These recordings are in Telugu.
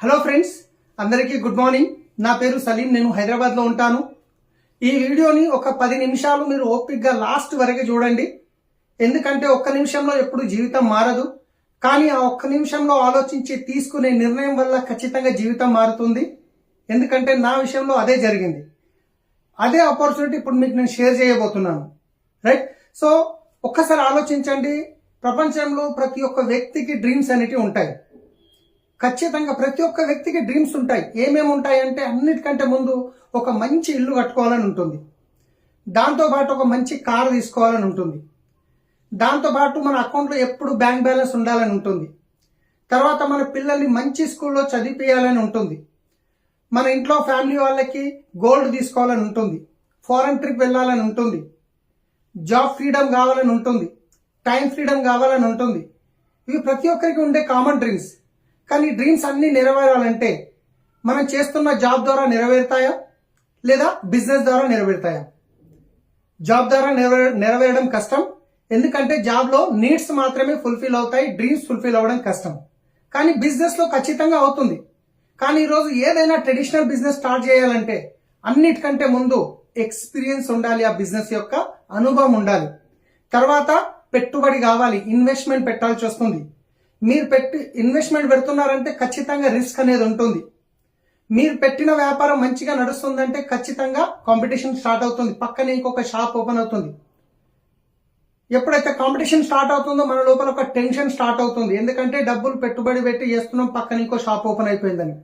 హలో ఫ్రెండ్స్, అందరికీ గుడ్ మార్నింగ్. నా పేరు సలీం. నేను హైదరాబాద్లో ఉంటాను. ఈ వీడియోని ఒక 10 నిమిషాలు మీరు ఓపిక్గా లాస్ట్ వరకు చూడండి. ఎందుకంటే ఒక్క నిమిషంలో ఎప్పుడు జీవితం మారదు, కానీ ఆ ఒక్క నిమిషంలో ఆలోచించి తీసుకునే నిర్ణయం వల్ల ఖచ్చితంగా జీవితం మారుతుంది. ఎందుకంటే నా విషయంలో అదే జరిగింది. అదే ఆపర్చునిటీ ఇప్పుడు మీకు నేను షేర్ చేయబోతున్నాను. రైట్? సో ఒక్కసారి ఆలోచించండి. ప్రపంచంలో ప్రతి ఒక్క వ్యక్తికి డ్రీమ్స్ అనేటివి ఉంటాయి. ఖచ్చితంగా ప్రతి ఒక్క వ్యక్తికి డ్రీమ్స్ ఉంటాయి. ఏమేమి ఉంటాయంటే అన్నిటికంటే ముందు ఒక మంచి ఇల్లు కట్టుకోవాలని ఉంటుంది, దాంతోపాటు ఒక మంచి కారు తీసుకోవాలని ఉంటుంది, దాంతోపాటు మన అకౌంట్లో ఎప్పుడు బ్యాంక్ బ్యాలెన్స్ ఉండాలని ఉంటుంది, తర్వాత మన పిల్లల్ని మంచి స్కూల్లో చదివించాలని ఉంటుంది, మన ఇంట్లో ఫ్యామిలీ వాళ్ళకి గోల్డ్ తీసుకోవాలని ఉంటుంది, ఫారెన్ ట్రిప్ వెళ్ళాలని ఉంటుంది, జాబ్ ఫ్రీడమ్ కావాలని ఉంటుంది, టైం ఫ్రీడమ్ కావాలని ఉంటుంది. ఇవి ప్రతి ఒక్కరికి ఉండే కామన్ డ్రీమ్స్. కానీ డ్రీమ్స్ అన్ని నెరవేరాలంటే మనం చేస్తున్న జాబ్ ద్వారా నెరవేరుతాయా లేదా బిజినెస్ ద్వారా నెరవేరుతాయా? జాబ్ ద్వారా నెరవేరడం కష్టం. ఎందుకంటే జాబ్లో నీడ్స్ మాత్రమే ఫుల్ఫిల్ అవుతాయి, డ్రీమ్స్ ఫుల్ఫిల్ అవ్వడం కష్టం. కానీ బిజినెస్లో ఖచ్చితంగా అవుతుంది. కానీ ఈరోజు ఏదైనా ట్రెడిషనల్ బిజినెస్ స్టార్ట్ చేయాలంటే అన్నిటికంటే ముందు ఎక్స్పీరియన్స్ ఉండాలి, ఆ బిజినెస్ యొక్క అనుభవం ఉండాలి. తర్వాత పెట్టుబడి కావాలి, ఇన్వెస్ట్మెంట్ పెట్టాల్సి వస్తుంది. మీరు ఇన్వెస్ట్మెంట్ పెడుతున్నారంటే ఖచ్చితంగా రిస్క్ అనేది ఉంటుంది. మీరు పెట్టిన వ్యాపారం మంచిగా నడుస్తుందంటే ఖచ్చితంగా కాంపిటీషన్ స్టార్ట్ అవుతుంది, పక్కనే ఇంకొక షాప్ ఓపెన్ అవుతుంది. ఎప్పుడైతే కాంపిటీషన్ స్టార్ట్ అవుతుందో మన లోపల ఒక టెన్షన్ స్టార్ట్ అవుతుంది. ఎందుకంటే డబ్బులు పెట్టుబడి పెట్టి చేస్తున్నాం, పక్కన ఇంకో షాప్ ఓపెన్ అయిపోయిందని.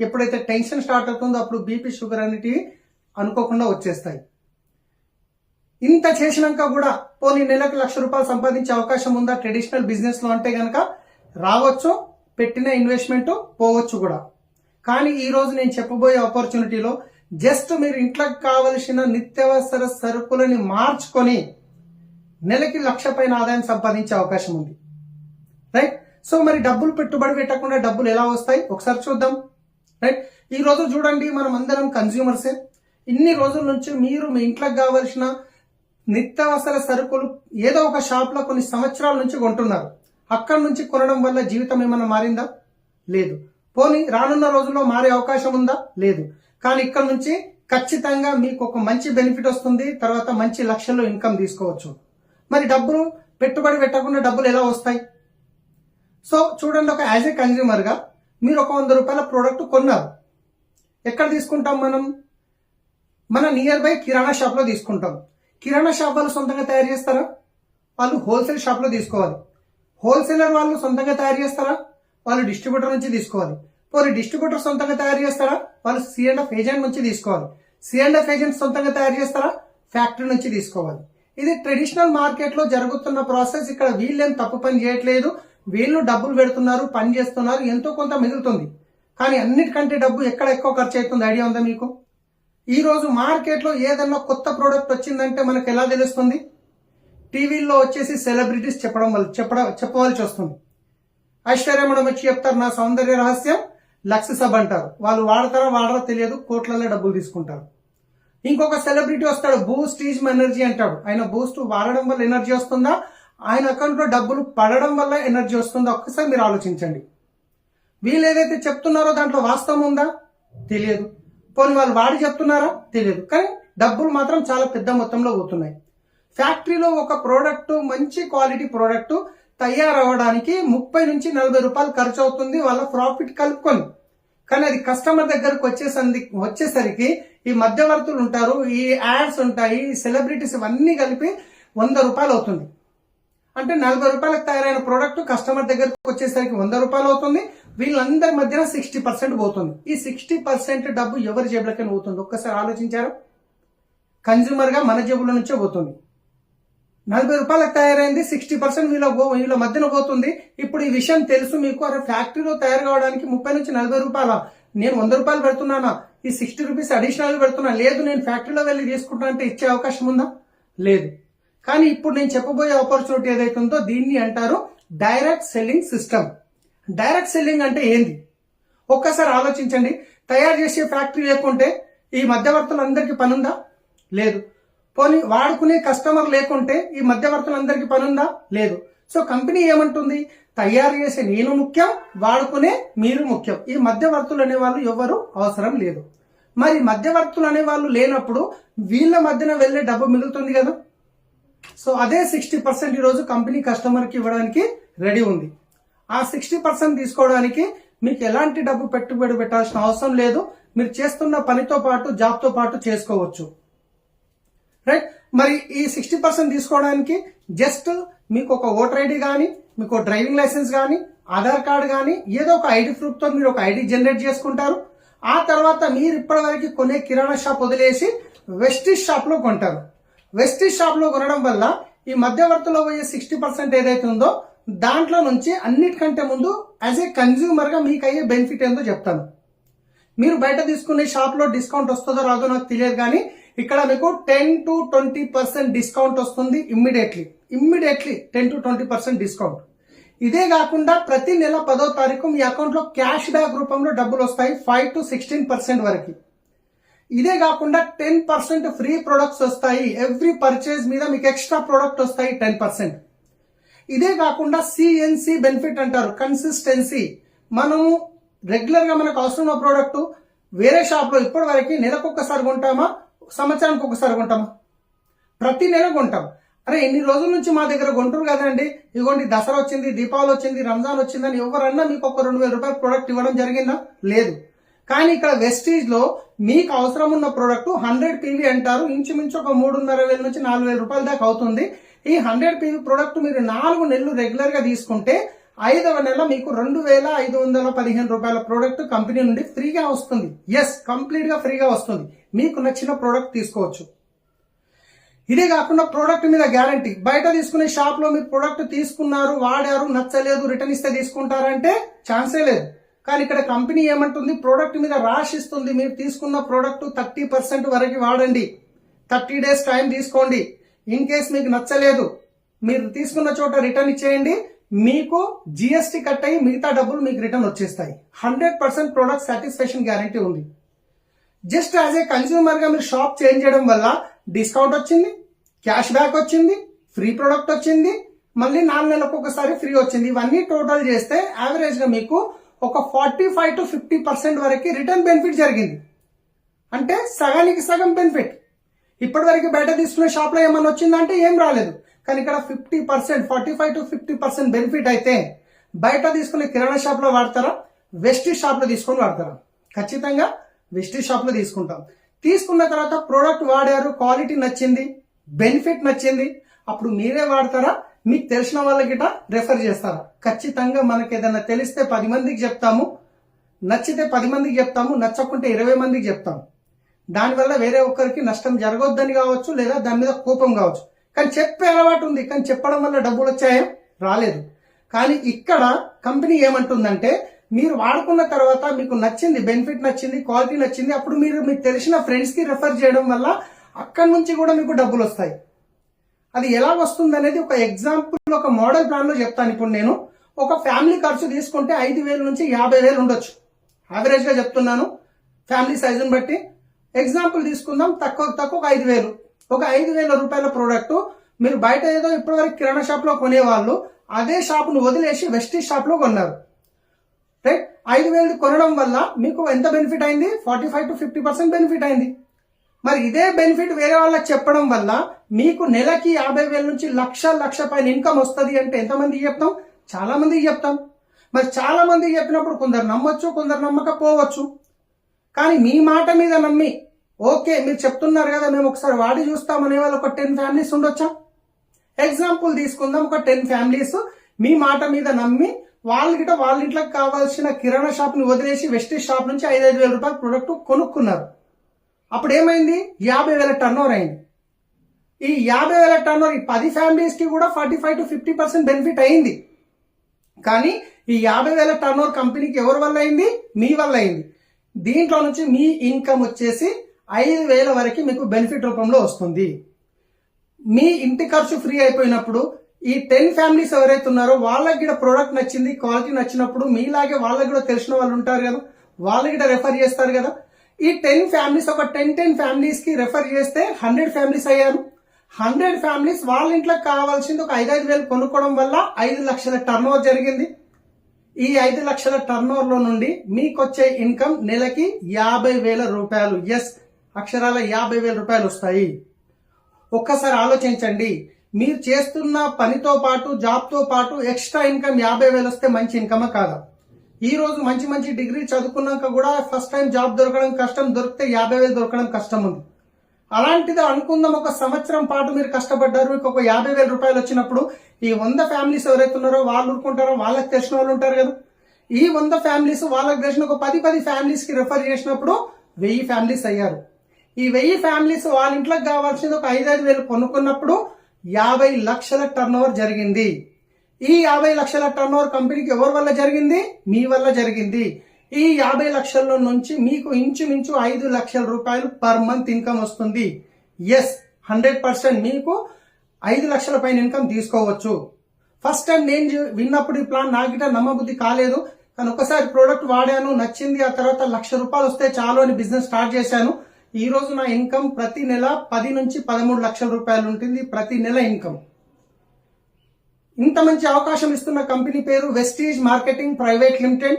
ఎప్పుడైతే టెన్షన్ స్టార్ట్ అవుతుందో అప్పుడు బీపీ, షుగర్ అనేటివి అనుకోకుండా వచ్చేస్తాయి. ఇంత చేసినాక కూడా పోనీ నెలకు ₹1,00,000 సంపాదించే అవకాశం ఉందా ట్రెడిషనల్ బిజినెస్ లో అంటే గనక రావచ్చు, పెట్టిన ఇన్వెస్ట్మెంట్ పోవచ్చు కూడా. కానీ ఈ రోజు నేను చెప్పబోయే ఆపర్చునిటీలో జస్ట్ మీరు ఇంట్లోకి కావలసిన నిత్యావసర సరుకులని మార్చుకొని నెలకి 1,00,000 పైన ఆదాయం సంపాదించే అవకాశం ఉంది. రైట్? సో మరి డబ్బులు పెట్టుబడి పెట్టకుండా డబ్బులు ఎలా వస్తాయి ఒకసారి చూద్దాం. రైట్? ఈ రోజు చూడండి, మనం అందరం కన్స్యూమర్సే. ఇన్ని రోజుల నుంచి మీరు మీ ఇంట్లోకి కావలసిన నిత్యావసర సరుకులు ఏదో ఒక షాప్ లో కొన్ని సంవత్సరాల నుంచి కొంటున్నారు. అక్కడి నుంచి కొనడం వల్ల జీవితం ఏమైనా మారిందా? లేదు. పోనీ రానున్న రోజుల్లో మారే అవకాశం ఉందా? లేదు. కానీ ఇక్కడ నుంచి ఖచ్చితంగా మీకు ఒక మంచి బెనిఫిట్ వస్తుంది, తర్వాత మంచి లక్షల్లో ఇన్కమ్ తీసుకోవచ్చు. మరి డబ్బులు పెట్టుబడి పెట్టకుండా డబ్బులు ఎలా వస్తాయి? సో చూడండి, ఒక యాజ్ ఏ కన్స్యూమర్ గా మీరు ఒక ₹100 ప్రోడక్ట్ కొన్నారు. ఎక్కడ తీసుకుంటాం మనం? మన నియర్ బై కిరాణా షాప్ లో తీసుకుంటాం. కిరాణా షాప్ వాళ్ళు సొంతంగా తయారు చేస్తారా? వాళ్ళు హోల్సేల్ షాప్ లో తీసుకోవాలి. హోల్సేలర్ వాళ్ళు సొంతంగా తయారు చేస్తారా? వాళ్ళు డిస్ట్రిబ్యూటర్ నుంచి తీసుకోవాలి. పోనీ డిస్ట్రిబ్యూటర్ సొంతంగా తయారు చేస్తారా? వాళ్ళు C&F ఏజెంట్ నుంచి తీసుకోవాలి. C&F ఏజెంట్ సొంతంగా తయారు చేస్తారా? ఫ్యాక్టరీ నుంచి తీసుకోవాలి. ఇది ట్రెడిషనల్ మార్కెట్ లో జరుగుతున్న ప్రాసెస్. ఇక్కడ వీళ్ళేం తప్పు పని చేయట్లేదు, వీళ్ళు డబ్బులు పెడుతున్నారు, పని చేస్తున్నారు, ఎంతో కొంత మిగులుతుంది. కానీ అన్నిటికంటే డబ్బు ఎక్కడ ఎక్కువ ఖర్చు అవుతుంది ఐడియా ఉందా మీకు? ఈ రోజు మార్కెట్ లో ఏదన్నా కొత్త ప్రోడక్ట్ వచ్చిందంటే మనకు ఎలా తెలుస్తుంది? టీవీల్లో వచ్చేసి సెలబ్రిటీస్ చెప్పవలసి వస్తుంది. ఐశ్వర్య మేడం వచ్చి చెప్తారు, నా సౌందర్య రహస్యం లక్స్ సబ్ అంటారు. వాళ్ళు వాడతారో తెలియదు, కోట్లలో డబ్బులు తీసుకుంటారు. ఇంకొక సెలబ్రిటీ వస్తాడు, బూస్ట్ ఈజ్ ఎనర్జీ అంటాడు. ఆయన బూస్ట్ వాడడం వల్ల ఎనర్జీ వస్తుందా, ఆయన అకౌంట్ లో డబ్బులు పడడం వల్ల ఎనర్జీ వస్తుందా? ఒక్కసారి మీరు ఆలోచించండి. వీళ్ళు ఏదైతే చెప్తున్నారో దాంట్లో వాస్తవం ఉందా? తెలియదు. పోనీ వాళ్ళు వాడి చెప్తున్నారా? తెలియదు. కానీ డబ్బులు మాత్రం చాలా పెద్ద మొత్తంలో పోతున్నాయి. ఫ్యాక్టరీలో ఒక ప్రోడక్ట్, మంచి క్వాలిటీ ప్రోడక్ట్ తయారవడానికి ₹30 నుంచి ₹40 ఖర్చు అవుతుంది, వాళ్ళ ప్రాఫిట్ కలుపుకొని. కానీ అది కస్టమర్ దగ్గరకు వచ్చేసరికి ఈ మధ్యవర్తులు ఉంటారు, ఈ యాడ్స్ ఉంటాయి, సెలబ్రిటీస్ ఇవన్నీ కలిపి ₹100 అవుతుంది. అంటే ₹40 తయారైన ప్రోడక్ట్ కస్టమర్ దగ్గరకు వచ్చేసరికి ₹100 అవుతుంది. వీళ్ళందరి మధ్యన 60% పోతుంది. ఈ 60% డబ్బు ఎవరి జేబులకైనా పోతుంది? ఒక్కసారి ఆలోచించారా? కన్స్యూమర్ గా మన జేబుల నుంచే పోతుంది. ₹40 తయారైంది, 60% వీళ్ళ మధ్యన పోతుంది. ఇప్పుడు ఈ విషయం తెలుసు మీకు. అరే ఫ్యాక్టరీలో తయారు కావడానికి ₹30 నుంచి ₹40, నేను ₹100 పెడుతున్నానా? ఈ ₹60 అడిషనల్ పెడుతున్నా? లేదు. నేను ఫ్యాక్టరీలో వెళ్ళి తీసుకుంటా అంటే ఇచ్చే అవకాశం ఉందా? లేదు. కానీ ఇప్పుడు నేను చెప్పబోయే ఆపర్చునిటీ ఏదైతే ఉందో దీన్ని అంటారు direct selling system. Direct selling అంటే ఏంది ఒక్కసారి ఆలోచించండి. తయారు చేసే ఫ్యాక్టరీ లేకుంటే ఈ మధ్యవర్తులందరికీ పనుందా? లేదు. పోనీ వాడుకునే కస్టమర్ లేకుంటే ఈ మధ్యవర్తులందరికీ పనుందా? లేదు. సో కంపెనీ ఏమంటుంది, తయారు చేసే నేను ముఖ్యం, వాడుకునే మీరు ముఖ్యం. ఈ మధ్యవర్తులు అనే వాళ్ళు ఎవరు అవసరం లేదు. మరి మధ్యవర్తులు అనే వాళ్ళు లేనప్పుడు వీళ్ళ మధ్యన వెళ్ళే డబ్బు మిగులుతుంది కదా. సో అదే 60% ఈరోజు కంపెనీ కస్టమర్కి ఇవ్వడానికి రెడీ ఉంది. ఆ 60% తీసుకోవడానికి మీకు ఎలాంటి డబ్బు పెట్టుబడి పెట్టాల్సిన అవసరం లేదు. మీరు చేస్తున్న పనితో పాటు జాబ్తో పాటు చేసుకోవచ్చు. రైట్. మరి ఈ 60% తీసుకోవడానికి జస్ట్ మీకు ఒక ఓటర్ ఐడి కానీ, మీకు డ్రైవింగ్ లైసెన్స్ కానీ, ఆధార్ కార్డు కానీ, ఏదో ఒక ఐడి ప్రూఫ్ తో మీరు ఒక ఐడి జనరేట్ చేసుకుంటారు. ఆ తర్వాత మీరు ఇప్పటివరకు కొనే కిరాణా షాప్ వదిలేసి వెస్టీజ్ షాప్ లో కొంటారు. వెస్టీజ్ షాప్ లో కొనడం వల్ల ఈ మధ్యవర్తిలో పోయే 60% ఏదైతే ఉందో దాంట్లో నుంచి అన్నిటికంటే ముందు యాజ్ ఏ కన్జ్యూమర్ గా మీకు అయ్యే బెనిఫిట్ ఏందో చెప్తాను. మీరు బయట తీసుకునే షాప్ లో డిస్కౌంట్ వస్తుందో రాదో నాకు తెలియదు, కానీ ఇక్కడ మీకు 10 to 20% డిస్కౌంట్ వస్తుంది ఇమ్మీడియట్లీ 10 to 20% డిస్కౌంట్. ఇదే కాకుండా ప్రతి నెల 10వ తారీఖు మీ అకౌంట్ లో క్యాష్ బ్యాక్ రూపంలో డబ్బులు వస్తాయి 5 to 16% వరకు. ఇదే కాకుండా 10% ఫ్రీ ప్రొడక్ట్స్ వస్తాయి. ఎవ్రీ పర్చేజ్ మీద మీకు ఎక్స్ట్రా ప్రొడక్ట్ వస్తాయి 10%. ఇదే కాకుండా సిఎన్సి బెనిఫిట్ అంటారు, కన్సిస్టెన్సీ. మనము రెగ్యులర్ గా మనకు అవసరం ఉన్న ప్రోడక్ట్ వేరే షాప్ లో ఇప్పటి వరకు నెలకు ఒక్కసారి కొంటామా, సంవత్సరానికి ఒకసారి కొంటామా? ప్రతి నెల కొంటాం. అరే ఎన్ని రోజుల నుంచి మా దగ్గర కొంటారు కదండి, ఇగోండి దసరా వచ్చింది, దీపావళి వచ్చింది, రంజాన్ వచ్చిందని ఎవరన్నా మీకు ఒక 2000 రూపాయల ప్రోడక్ట్ ఇవ్వడం జరిగిందా? లేదు. కానీ ఇక్కడ వెస్టీజ్ లో మీకు అవసరం ఉన్న ప్రోడక్ట్ 100 PV అంటారు, ఇంచుమించు ఒక 3,500 నుంచి 4,000 రూపాయల దాకా అవుతుంది. ఈ 100 PV ప్రోడక్ట్ మీరు 4 నెలలు రెగ్యులర్ గా తీసుకుంటే 5వ నెల మీకు 2,515 రూపాయల ప్రోడక్ట్ కంపెనీ నుండి ఫ్రీగా వస్తుంది. ఎస్, కంప్లీట్ గా ఫ్రీగా వస్తుంది. మీకు నచ్చిన ప్రోడక్ట్ తీసుకోవచ్చు. ఇదే కాకుండా ప్రోడక్ట్ మీద గ్యారంటీ. బయట తీసుకునే షాప్ లో మీరు ప్రోడక్ట్ తీసుకున్నారు, వాడారు, నచ్చలేదు, రిటర్న్ ఇస్తే తీసుకుంటారంటే ఛాన్సే లేదు. కానీ ఇక్కడ కంపెనీ ఏమంటుంది, ప్రోడక్ట్ మీద రాసిస్తుంది, మీరు తీసుకున్న ప్రోడక్ట్ 30% వరకు వాడండి, 30 days టైం తీసుకోండి. ఇన్ కేస్ మీకు నచ్చలేదు, మీరు తీసుకున్న చోట రిటర్న్ ఇచ్చేయండి, మీకు జిఎస్టీ కట్ అయ్యి మిగతా డబ్బులు మీకు రిటర్న్ వచ్చేస్తాయి. 100% ప్రొడక్ట్ సాటిస్ఫాక్షన్ గ్యారంటీ ఉంది. జస్ట్ యాజ్ ఏ కన్స్యూమర్ గా మీరు షాప్ చేంజ్ చేయడం వల్ల డిస్కౌంట్ వచ్చింది, క్యాష్ బ్యాక్ వచ్చింది, ఫ్రీ ప్రొడక్ట్ వచ్చింది, మళ్ళీ 4 నెలలకు ఒకసారి ఫ్రీ వచ్చింది. ఇవన్నీ టోటల్ చేస్తే యావరేజ్ గా మీకు ఒక 45 to 50% వరకు రిటర్న్ బెనిఫిట్ జరిగింది. అంటే సగానికి సగం బెనిఫిట్. ఇప్పటి వరకు బయట తీసుకునే షాప్ లో ఏమన్నా వచ్చిందంటే ఏం రాలేదు. కానీ ఇక్కడ 50%, 45 to 50% బెనిఫిట్ అయితే బయట తీసుకునే కిరాణా షాప్ లో వాడతారా, వెస్టీజ్ షాప్ లో తీసుకొని వాడతారా? ఖచ్చితంగా వెస్టీజ్ షాప్ లో తీసుకుంటాం. తీసుకున్న తర్వాత ప్రోడక్ట్ వాడారు, క్వాలిటీ నచ్చింది, బెనిఫిట్ నచ్చింది, అప్పుడు మీరే వాడతారా, మీకు తెలిసిన వాళ్ళకి రెఫర్ చేస్తారా? ఖచ్చితంగా మనకి ఏదైనా తెలిస్తే 10 మందికి చెప్తాము, నచ్చితే 10 మందికి చెప్తాము, నచ్చకుంటే 20 మందికి చెప్తాము. దానివల్ల వేరే ఒక్కరికి నష్టం జరగొద్దని కావచ్చు, లేదా దాని మీద కోపం కావచ్చు. కానీ చెప్పే అలవాటు ఉంది, కానీ చెప్పడం వల్ల డబ్బులు వచ్చాయా? రాలేదు. కానీ ఇక్కడ కంపెనీ ఏమంటుందంటే, మీరు వాడుకున్న తర్వాత మీకు నచ్చింది, బెనిఫిట్ నచ్చింది, క్వాలిటీ నచ్చింది, అప్పుడు మీరు మీకు తెలిసిన ఫ్రెండ్స్ కి రెఫర్ చేయడం వల్ల అక్కడి నుంచి కూడా మీకు డబ్బులు వస్తాయి. అది ఎలా వస్తుంది అనేది ఒక ఎగ్జాంపుల్, ఒక మోడల్ ప్లాన్ లో చెప్తాను. ఇప్పుడు నేను ఒక ఫ్యామిలీ ఖర్చు తీసుకుంటే 5,000 నుంచి 50,000 ఉండొచ్చు. యావరేజ్ గా చెప్తున్నాను, ఫ్యామిలీ సైజుని బట్టి. ఎగ్జాంపుల్ తీసుకుందాం, తక్కువ 5,000. ఒక 5,000 రూపాయల ప్రోడక్ట్ మీరు బయట ఏదో ఇప్పటివరకు కిరాణా షాప్ లో కొనేవాళ్ళు అదే షాప్ ను వదిలేసి వెస్టీజ్ షాప్ లో కొన్నారు. రైట్. 5,000 కొనడం వల్ల మీకు ఎంత బెనిఫిట్ అయింది? 45 to 50% బెనిఫిట్ అయింది. మరి ఇదే బెనిఫిట్ వేరే వాళ్ళకి చెప్పడం వల్ల మీకు నెలకి 50,000 నుంచి లక్ష పైన ఇన్కమ్ వస్తుంది అంటే ఎంతమందికి చెప్తాం? చాలా మందికి చెప్తాం. మరి చాలా మందికి చెప్పినప్పుడు కొందరు నమ్మొచ్చు, కొందరు నమ్మకపోవచ్చు. కానీ మీ మాట మీద నమ్మి, ఓకే మీరు చెప్తున్నారు కదా, మేము ఒకసారి వాడి చూస్తామనే వాళ్ళు ఒక 10 ఫ్యామిలీస్ ఉండొచ్చా? ఎగ్జాంపుల్ తీసుకుందాం, ఒక 10 ఫ్యామిలీస్ మీ మాట మీద నమ్మి వాళ్ళ ఇంట్లోకి కావాల్సిన కిరాణా షాప్ ని వదిలేసి వెస్టీజ్ షాప్ నుంచి 5,000 రూపాయల ప్రొడక్ట్ కొనుక్కున్నారు. అప్పుడు ఏమైంది? 50,000 టర్న్ ఓవర్ అయింది. ఈ 50,000 టర్న్ ఓవర్ ఈ 10 ఫ్యామిలీస్ కి కూడా 45 to 50% బెనిఫిట్ అయింది. కానీ ఈ 50,000 టర్న్ ఓవర్ కంపెనీకి ఎవరి వల్ల అయింది? మీ వల్ల అయింది. దీంట్లో నుంచి మీ ఇన్కమ్ వచ్చేసి 5,000 వరకు మీకు బెనిఫిట్ రూపంలో వస్తుంది. మీ ఇంటి ఖర్చు ఫ్రీ అయిపోయినప్పుడు ఈ 10 ఫ్యామిలీస్ ఎవరైతే ఉన్నారో వాళ్ళకి కూడా ప్రోడక్ట్ నచ్చింది, క్వాలిటీ నచ్చినప్పుడు మీలాగే వాళ్ళకి కూడా తెలిసిన వాళ్ళు ఉంటారు కదా, వాళ్ళకి కూడా రెఫర్ చేస్తారు కదా. ఈ 10 ఫ్యామిలీస్, ఒక 10 ఫ్యామిలీస్ కి రెఫర్ చేస్తే 100 ఫ్యామిలీస్ అయ్యారు. 100 ఫ్యామిలీస్ వాళ్ళ ఇంట్లోకి కావాల్సింది ఒక 5,000 కొనుక్కోవడం వల్ల 5 లక్షల టర్న్ ఓవర్ జరిగింది. ఈ 5 లక్షల టర్న్ ఓవర్ లో నుండి మీకు వచ్చే ఇన్కమ్ నెలకి 50,000 రూపాయలు. ఎస్, అక్షరాల 50,000 రూపాయలు వస్తాయి. ఒక్కసారి ఆలోచించండి, మీరు చేస్తున్న పనితో పాటు జాబ్ తో పాటు ఎక్స్ట్రా ఇన్కమ్ 50,000 వస్తే మంచి ఇన్కమ్ కాదా? ఈ రోజు మంచి మంచి డిగ్రీ చదువుకున్నాక కూడా ఫస్ట్ టైం జాబ్ దొరకడం కష్టం, దొరికితే 50,000 దొరకడం కష్టం ఉంది. అలాంటిది అనుకుందాం, ఒక సంవత్సరం పాటు మీరు కష్టపడ్డారు, మీకు ఒక 50,000 రూపాయలు వచ్చినప్పుడు ఈ 100 ఫ్యామిలీస్ ఎవరైతే ఉన్నారో వాళ్ళు ఊరుకుంటారో, వాళ్ళకి తెలిసిన వాళ్ళు ఉంటారు కదా. ఈ 100 ఫ్యామిలీస్ వాళ్ళకి తెలిసిన ఒక 10 ఫ్యామిలీస్ కి రెఫర్ చేసినప్పుడు 1000 ఫ్యామిలీస్ అయ్యారు. ఈ 1000 ఫ్యామిలీస్ వాళ్ళ ఇంట్లోకి కావాల్సింది ఒక 5,000 కొనుక్కున్నప్పుడు 50 లక్షల టర్న్ ఓవర్ జరిగింది. ఈ 50 లక్షల టర్న్ ఓవర్ కంపెనీకి ఎవరి వల్ల జరిగింది? మీ వల్ల జరిగింది. ఈ 50 లక్షల నుంచి మీకు ఇంచుమించు 5 లక్షల రూపాయలు పర్ మంత్ ఇన్కమ్ వస్తుంది. ఎస్, 100% మీకు 5 లక్షల పైన ఇన్కమ్ తీసుకోవచ్చు. ఫస్ట్ టైం నేను విన్నప్పుడు ఈ ప్లాన్ నాకిట నమ్మబుద్ధి కాలేదు, కానీ ఒకసారి ప్రోడక్ట్ వాడాను, నచ్చింది. ఆ తర్వాత 1,00,000 రూపాయలు వస్తే చాలు అని బిజినెస్ స్టార్ట్ చేశాను. ఈ రోజు నా ఇన్కమ్ ప్రతి నెల 10 నుంచి 13 లక్షల రూపాయలు ఉంటుంది ప్రతి నెల ఇన్కమ్. ఇంత మంచి అవకాశం ఇస్తున్న కంపెనీ పేరు Vestige marketing private limited.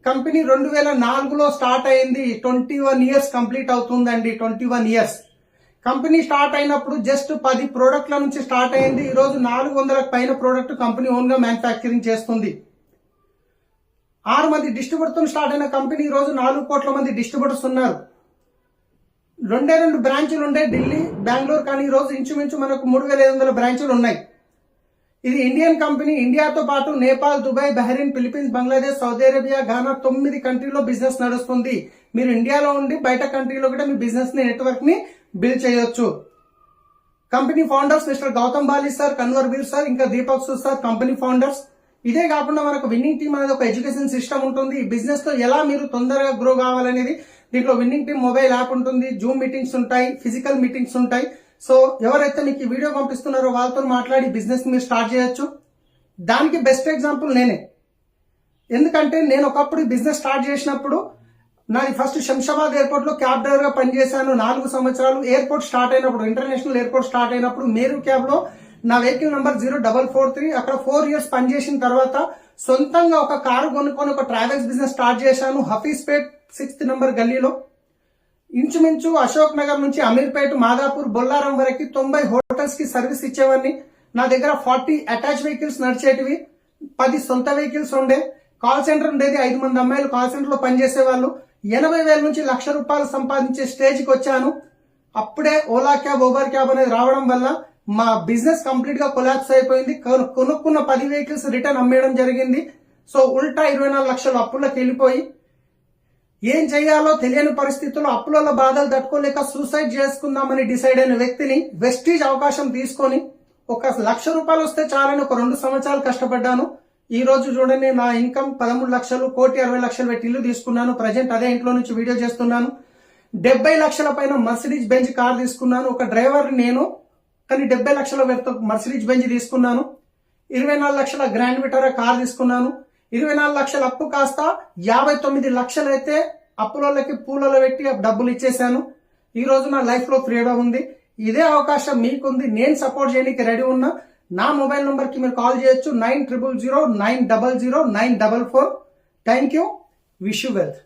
Company 2004లో స్టార్ట్ అయింది. 21 ఇయర్స్ కంప్లీట్ అవుతుందండి. 21 ఇయర్స్. కంపెనీ స్టార్ట్ అయినప్పుడు జస్ట్ 10 ప్రోడక్ట్ల నుంచి స్టార్ట్ అయింది. ఈ రోజు 400 పైన ప్రోడక్ట్ కంపెనీ ఓన్ గా మ్యానుఫ్యాక్చరింగ్ చేస్తుంది. 6 మంది డిస్ట్రిబ్యూటర్తో స్టార్ట్ అయిన కంపెనీ ఈ రోజు 4 కోట్ల మంది డిస్ట్రిబ్యూటర్స్ ఉన్నారు. 2 బ్రాంచులు ఉండే ఢిల్లీ, బెంగళూరు, కానీ ఈ రోజు ఇంచుమించు మనకు 3,500 బ్రాంచులు ఉన్నాయి. ఇది ఇండియన్ కంపెనీ. ఇండియాతో పాటు Nepal, Dubai, Bahrain, Philippines, Bangladesh, Saudi Arabia, Ghana 9 కంట్రీలో బిజినెస్ నడుస్తుంది. మీరు ఇండియాలో ఉండి బయట కంట్రీలో కూడా మీ బిజినెస్ ని నెట్వర్క్ ని బిల్డ్ చేయొచ్చు. Company founders mister Gautam Bali sir, Kanwar Veer sir, ఇంకా Deepak Sood sir company founders. ఇదే కాకుండా మనకు విన్నింగ్ టీమ్ అనేది ఒక ఎడ్యుకేషన్ సిస్టమ్ ఉంటుంది. ఈ బిజినెస్ లో ఎలా మీరు తొందరగా గ్రో కావాలనేది దీంట్లో విన్నింగ్ టీమ్ మొబైల్ యాప్ ఉంటుంది, జూమ్ మీటింగ్స్ ఉంటాయి, ఫిజికల్ మీటింగ్స్ ఉంటాయి. సో ఎవరైతే మీకు ఈ వీడియో పంపిస్తున్నారో వాళ్ళతో మాట్లాడి బిజినెస్ మీరు స్టార్ట్ చేయొచ్చు. దానికి బెస్ట్ ఎగ్జాంపుల్ నేనే. ఎందుకంటే నేను ఒకప్పుడు బిజినెస్ స్టార్ట్ చేసినప్పుడు నాది ఫస్ట్ శంషాబాద్ ఎయిర్పోర్ట్ లో క్యాబ్ డ్రైవర్ గా పనిచేశాను 4 సంవత్సరాలు. ఎయిర్పోర్ట్ స్టార్ట్ అయినప్పుడు, ఇంటర్నేషనల్ ఎయిర్పోర్ట్ స్టార్ట్ అయినప్పుడు మేరు క్యాబ్ లో నా వెహికల్ నంబర్ 0443. అక్కడ 4 ఇయర్స్ పనిచేసిన తర్వాత సొంతంగా ఒక కారు కొనుక్కొని ఒక ట్రావెల్స్ బిజినెస్ స్టార్ట్ చేశాను హఫీజ్పేట్ 6th నంబర్ గల్లీలో. ఇంచుమించు అశోక్ నగర్ నుంచి అమీర్పేట్, మాదాపూర్, బొల్లారం వరకు 90 హోటల్స్ కి సర్వీస్ ఇచ్చేవాడిని. నా దగ్గర 40 అటాచ్ వెహికల్స్ నడిచేటివి, 10 సొంత వెహికల్స్ ఉండే. కాల్ సెంటర్ ఉండేది, 5 మంది అమ్మాయిలు కాల్ సెంటర్ లో పనిచేసేవాళ్ళు. 80,000 నుంచి 1,00,000 రూపాయలు సంపాదించే స్టేజ్ కి వచ్చాను. అప్పుడే ఓలా క్యాబ్, ఊబర్ క్యాబ్ అనేది రావడం వల్ల మా బిజినెస్ కంప్లీట్ గా కొలాప్స్ అయిపోయింది. కొనుక్కున్న 10 వెహికల్స్ రిటర్న్ అమ్మేయడం జరిగింది. సో ఉల్టా 24 లక్షలు అప్పుల్లోకి వెళ్ళిపోయి ఏం చేయాలో తెలియని పరిస్థితుల్లో అప్పుల బాధలు తట్టుకోలేక సూసైడ్ చేసుకుందామని డిసైడ్ అయిన వ్యక్తిని వెస్టీజ్ అవకాశం తీసుకొని ఒక 1,00,000 రూపాయలు వస్తే చాలని ఒక 2 సంవత్సరాలు కష్టపడ్డాను. ఈ రోజు చూడండి, నా ఇన్కమ్ 13 లక్షలు, 1,60,00,000 పెట్టి ఇల్లు తీసుకున్నాను. ప్రజెంట్ అదే ఇంట్లో నుంచి వీడియో చేస్తున్నాను. 70 లక్షల పైన మర్సిడీస్ బెంజ్ కార్ తీసుకున్నాను. ఒక డ్రైవర్ నేను, కానీ 70 లక్షల వరకు మర్సిడీస్ బెంజ్ తీసుకున్నాను. 24 లక్షల గ్రాండ్ విటారా కార్ తీసుకున్నాను. 24 లక్షల అప్పు కాస్త 59 లక్షలు అయితే అప్పులకి పూలలో పెట్టి డబ్బులు ఇచ్చేశాను. ఈ రోజు నా లైఫ్ లో ఫ్రీడమ్ ఉంది. ఇదే అవకాశం మీకుంది. నేను సపోర్ట్ చేయడానికి రెడీ ఉన్నా. నా మొబైల్ నంబర్ కి మీరు కాల్ చేయొచ్చు 9009000944. Thank you. Wish you wealth.